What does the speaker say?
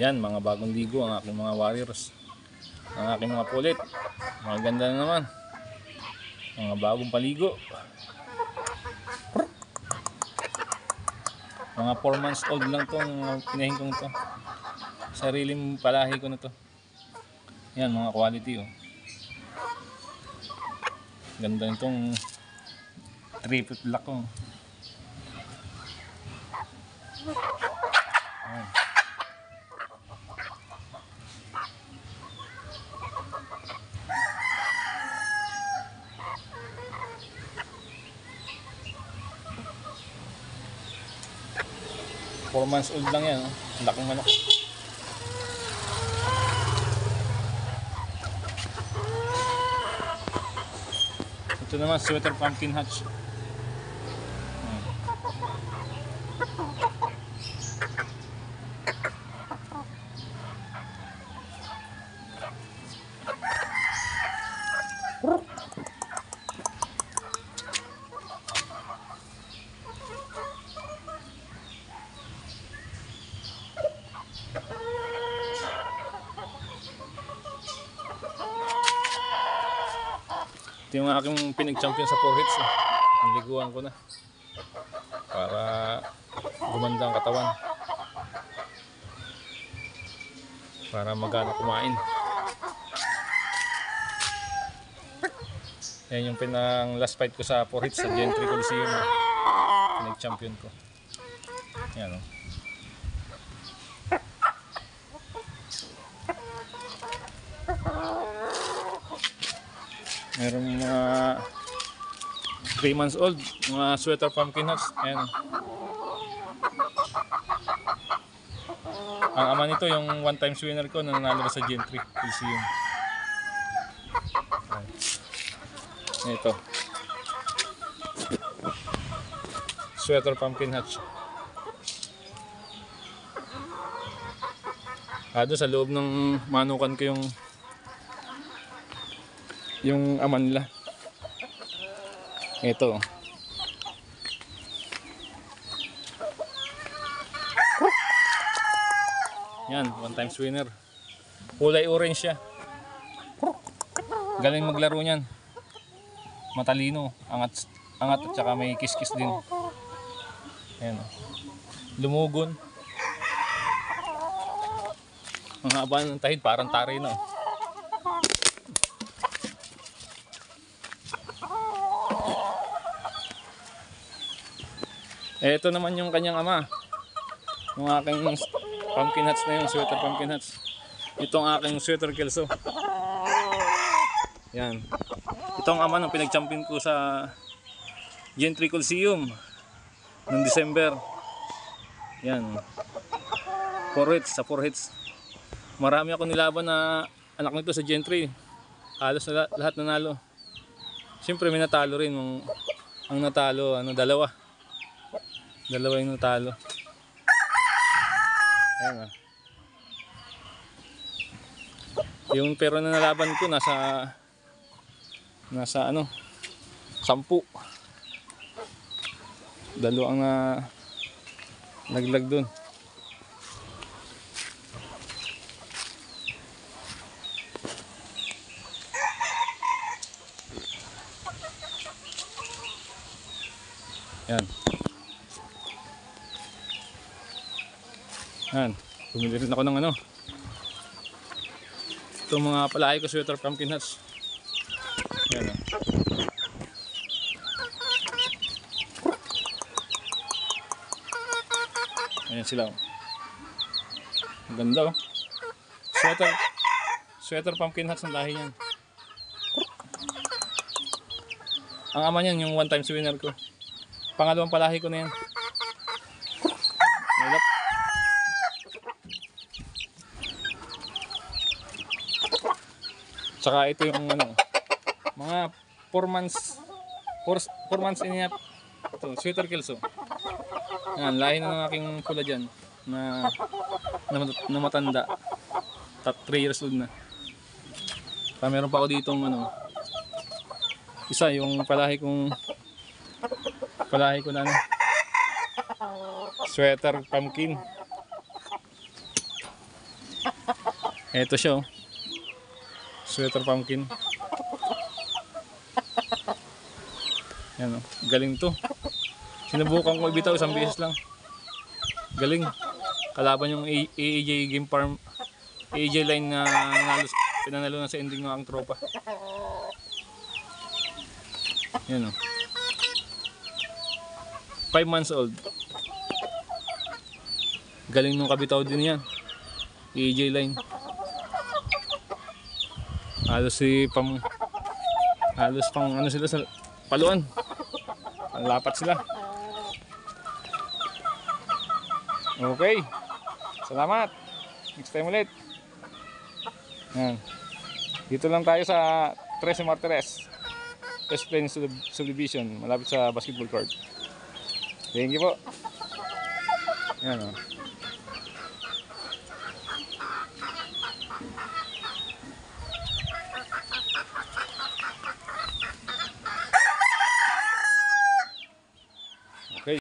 Yan, mga bagong ligo ang aking mga warriors. Ang aking mga pulit. Maganda na naman. Mga bagong paligo. Mga 4 months old lang to, mga pinahin kong to. Sariling palahi ko na to. Yan, mga quality oh. Ganda nitong triple black oh. Ayan. Four months old lang yan oh. Laking manok. Ito naman sweater pumpkin hatch. Ito yung aking pinag-champion sa 4 hits. Niliguan ko na. Para gumanda ang katawan. Para magana kumain. Yan yung pinang last fight ko sa 4 hits sa Gentry Coliseum. Pinag-champion ko. Yan o. Meron mga 3 months old, mga sweater pumpkin hats. Ayan. Ang ama nito yung one time winner ko na nanalo sa Gentry Coliseum. Ito. Sweater pumpkin hats. Doon sa loob ng manukan ko yung ama nila. Ito. Yan, one time winner. Kulay orange siya. Galing maglaro niyan. Matalino, angat at saka may kiss-kiss din. Ayan. Lumugon. Ang haba ng tahid, parang tari na. Ito naman yung kanyang ama. Yung aking pumpkin hats na yun, sweater pumpkin hats. Itong aking sweater kelso. Yan. Itong ama ng pinag-champion ko sa Gentry Coliseum noong December. Yan. 4 hits, sa 4 hits. Marami ako nilaban na anak nito sa Gentry. Halos na lahat nanalo. Siyempre may natalo rin. Ang natalo, dalawa yung natalo. Ayan yung pero na nalaban ko nasa 10. Dalawang naglag dun. Yan. Yan. Bumili rin ako ng itong mga palahay ko sweater pumpkin hats. Yan o. Ayan sila o. Ang ganda o. Sweater pumpkin hats ang lahi yan. Ang ama niyan yung one time winner ko. Pangalawang palahi ko na yan. Malap. Tsaka ito yung mga 4 months in half. Ito, sweater kelso. Yan, lahi na ng aking pula dyan na matanda. 3 years old na. Meron pa ako ditong isa yung palahi ko na sweater pumpkin. Eto siya oh. Sweater pumpkin. Yan oh. Galing to. Sinubukan ko ibitaw isang beses lang. Galing. Kalaban yung AAJ Game Farm. AAJ line na pinanalo na sa ending ng ang tropa. Yan oh. 5 months old. Galing nung kabitaw din yan. AJ line. Halos pang ano sila sa paluan. Ang lapat sila. Okay. Salamat. Next time ulit. Yan. Dito lang tayo sa 13 Martires. West Plains Subdivision. Malapit sa basketball court. Thank you po. Yan o.